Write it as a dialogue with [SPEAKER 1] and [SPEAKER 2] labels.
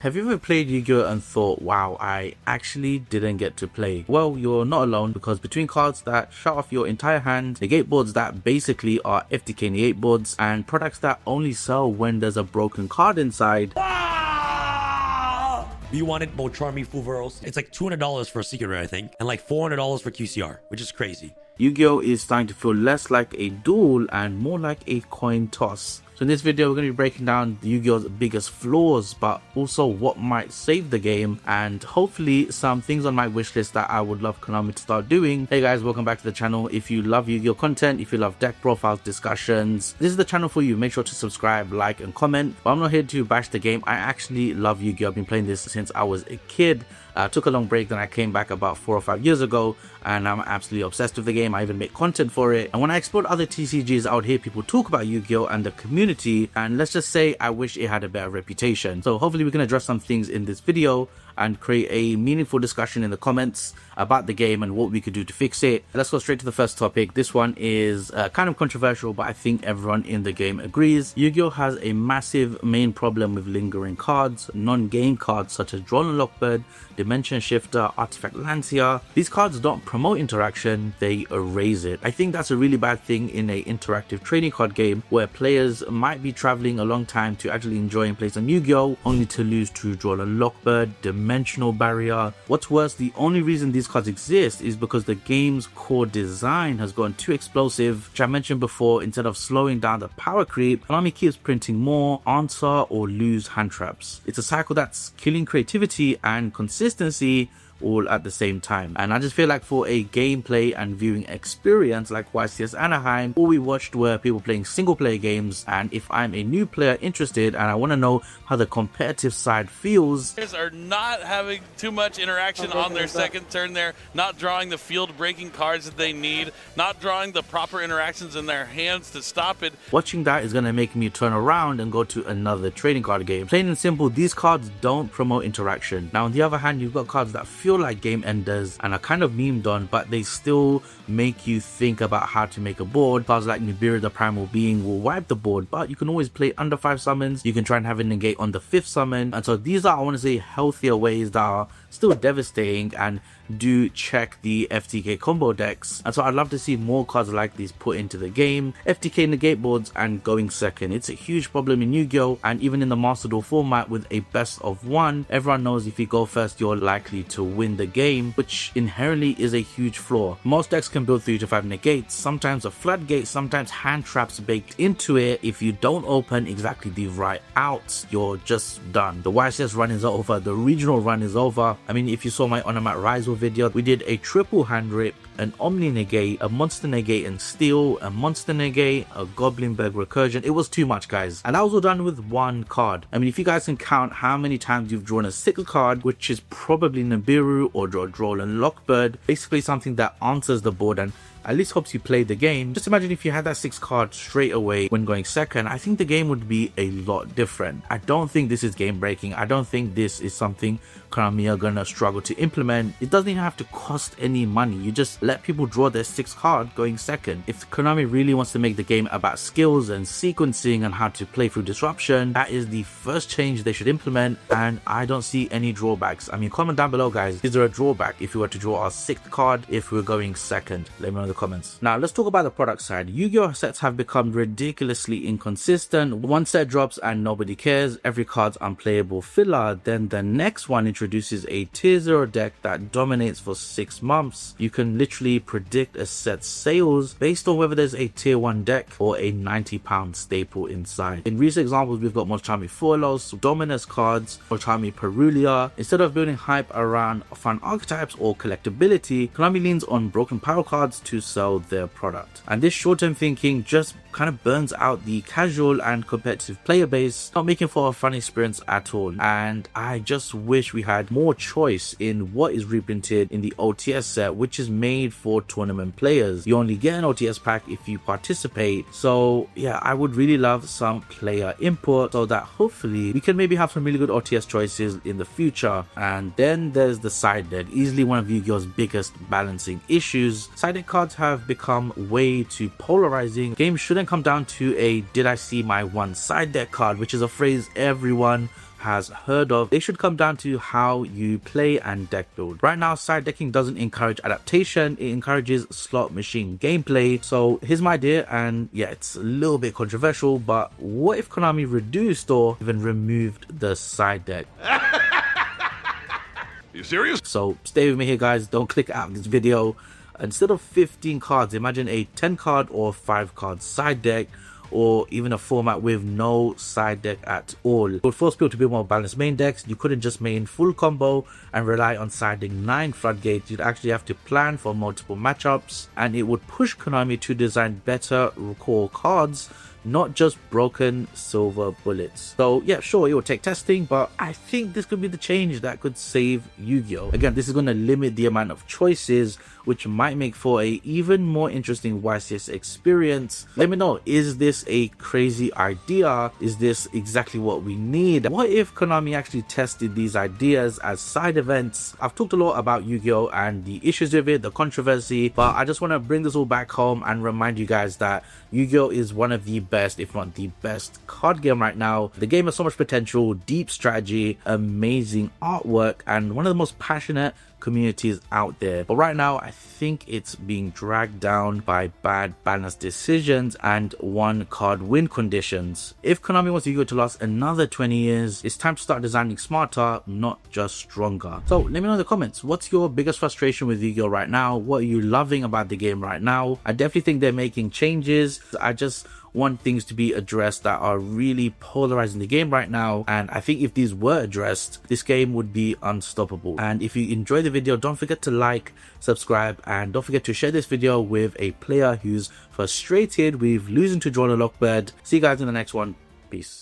[SPEAKER 1] Have you ever played Yu-Gi-Oh and thought, wow, I actually didn't get to play? Well, you're not alone, because between cards that shut off your entire hand, negate boards that basically are FTK negate boards, and products that only sell when there's a broken card inside.
[SPEAKER 2] You wanted both Charmy Fuveros. It's like $200 for a secret rare, I think, and like $400 for QCR, which is crazy.
[SPEAKER 1] Yu-Gi-Oh is starting to feel less like a duel and more like a coin toss. So in this video, we're going to be breaking down Yu-Gi-Oh's biggest flaws, but also what might save the game, and hopefully some things on my wish list that I would love Konami to start doing. Hey guys, welcome back to the channel. If you love Yu-Gi-Oh content, if you love deck profiles, discussions, this is the channel for you. Make sure to subscribe, like, and comment. But I'm not here to bash the game. I actually love Yu-Gi-Oh. I've been playing this since I was a kid. I took a long break, then I came back about 4 or 5 years ago, and I'm absolutely obsessed with the game. I even make content for it, and when I explored other TCGs, I would hear people talk about Yu-Gi-Oh and the community, and let's just say I wish it had a better reputation. So hopefully we can address some things in this video and create a meaningful discussion in the comments about the game and what we could do to fix it. Let's go straight to the first topic. This one is kind of controversial, but I think everyone in the game agrees. Yu-Gi-Oh has a massive main problem with lingering cards, non-game cards such as Droll Lock Bird, Dimension Shifter, Artifact Lancia. These cards don't promote interaction, they erase it. I think that's a really bad thing in an interactive trading card game where players might be traveling a long time to actually enjoy and play some Yu-Gi-Oh, only to lose to Droll Lock Bird, Dimensional Barrier. What's worse, the only reason these cards exist is because the game's core design has gone too explosive, which I mentioned before. Instead of slowing down the power creep, Konami keeps printing more answer or lose hand traps. It's a cycle that's killing creativity and consistency all at the same time, and I just feel like for a gameplay and viewing experience like YCS Anaheim, all we watched were people playing single player games, and if I'm a new player interested and I want to know how the competitive side feels,
[SPEAKER 3] Players are not having too much interaction on their second turn there, not drawing the field breaking cards that they need, not drawing the proper interactions in their hands to stop it.
[SPEAKER 1] Watching that is going to make me turn around and go to another trading card game. Plain and simple, these cards don't promote interaction. Now on the other hand, you've got cards that feel like game enders and are kind of memed on, but they still make you think about how to make a board. Cards like Nibiru the Primal Being will wipe the board, but you can always play under 5 summons. You can try and have a negate on the 5th summon, and so these are, I want to say, healthier ways that are still devastating and do check the FTK combo decks. And so I'd love to see more cards like these put into the game. FTK negate boards and going second, it's a huge problem in Yu-Gi-Oh, and even in the Master Duel format with a best of 1, everyone knows if you go first you're likely to win the game, which inherently is a huge flaw. Most decks can build 3 to 5 negates, sometimes a floodgate, sometimes hand traps baked into it. If you don't open exactly the right outs, you're just done. The YCS run is over, the regional run is over. I mean, if you saw my Onamat Rise video, we did a triple hand rip, an Omni negate, a monster negate and steel, a monster negate, a Goblinberg recursion. It was too much, guys, and that was all done with 1 card. I mean, if you guys can count how many times you've drawn a single card, which is probably Nibiru or Droll Lock Bird, basically something that answers the board and at least helps you play the game. Just imagine if you had that 6 card straight away when going second. I think the game would be a lot different. I don't think this is game breaking. I don't think this is something Konami are gonna struggle to implement. It doesn't even have to cost any money. You just let people draw their 6 card going second. If Konami really wants to make the game about skills and sequencing and how to play through disruption, that is the first change they should implement, and I don't see any drawbacks. I mean, comment down below, guys, is there a drawback if we were to draw our 6th card if we're going second? Let me know in the comments. Now let's talk about the product side. Yu-Gi-Oh sets have become ridiculously inconsistent. One set drops and nobody cares, every card's unplayable filler. Then the next one introduces a tier 0 deck that dominates for 6 months. You can literally predict a set's sales based on whether there's a tier 1 deck or a £90 staple inside. In recent examples, we've got Mochami Foilos, Dominus cards, Mochami Perulia. Instead of building hype around fun archetypes or collectability, Konami leans on broken power cards to sell their product, and this short-term thinking just kind of burns out the casual and competitive player base, not making for a fun experience at all. And I just wish we had more choice in what is reprinted in the OTS set, which is made for tournament players. You only get an OTS pack if you participate, so yeah, I would really love some player input so that hopefully we can maybe have some really good OTS choices in the future. And then there's the side deck, easily one of Yu-Gi-Oh's biggest balancing issues. Side deck cards have become way too polarizing. Games shouldn't come down to a "did I see my one side deck card," which is a phrase everyone has heard of. They should come down to how you play and deck build. Right now, side decking doesn't encourage adaptation, it encourages slot machine gameplay. So here's my idea, and yeah, it's a little bit controversial, but what if Konami reduced or even removed the side deck?
[SPEAKER 4] You serious?
[SPEAKER 1] So stay with me here, guys. Don't click out of this video. Instead of 15 cards, imagine a 10 card or 5 card side deck, or even a format with no side deck at all. It would force people to build more balanced main decks. You couldn't just main full combo and rely on siding 9 floodgates. You'd actually have to plan for multiple matchups, and it would push Konami to design better core cards, not just broken silver bullets. So yeah, sure, it will take testing, but I think this could be the change that could save Yu-Gi-Oh! Again, this is going to limit the amount of choices, which might make for a even more interesting YCS experience. Let me know, is this a crazy idea? Is this exactly what we need? What if Konami actually tested these ideas as side events? I've talked a lot about Yu-Gi-Oh! And the issues with it, the controversy, but I just want to bring this all back home and remind you guys that Yu-Gi-Oh! Is one of the best, if not the best, card game right now. The game has so much potential, deep strategy, amazing artwork, and one of the most passionate communities out there. But right now, I think it's being dragged down by bad balance decisions and one card win conditions. If Konami wants Yu-Gi-Oh! To last another 20 years, it's time to start designing smarter, not just stronger. So let me know in the comments, what's your biggest frustration with Yu-Gi-Oh! Right now? What are you loving about the game right now? I definitely think they're making changes. I just want things to be addressed that are really polarizing the game right now, and I think if these were addressed, this game would be unstoppable. And if you enjoyed the video, don't forget to like, subscribe, and don't forget to share this video with a player who's frustrated with losing to Droll Lock Bird. See you guys in the next one. Peace.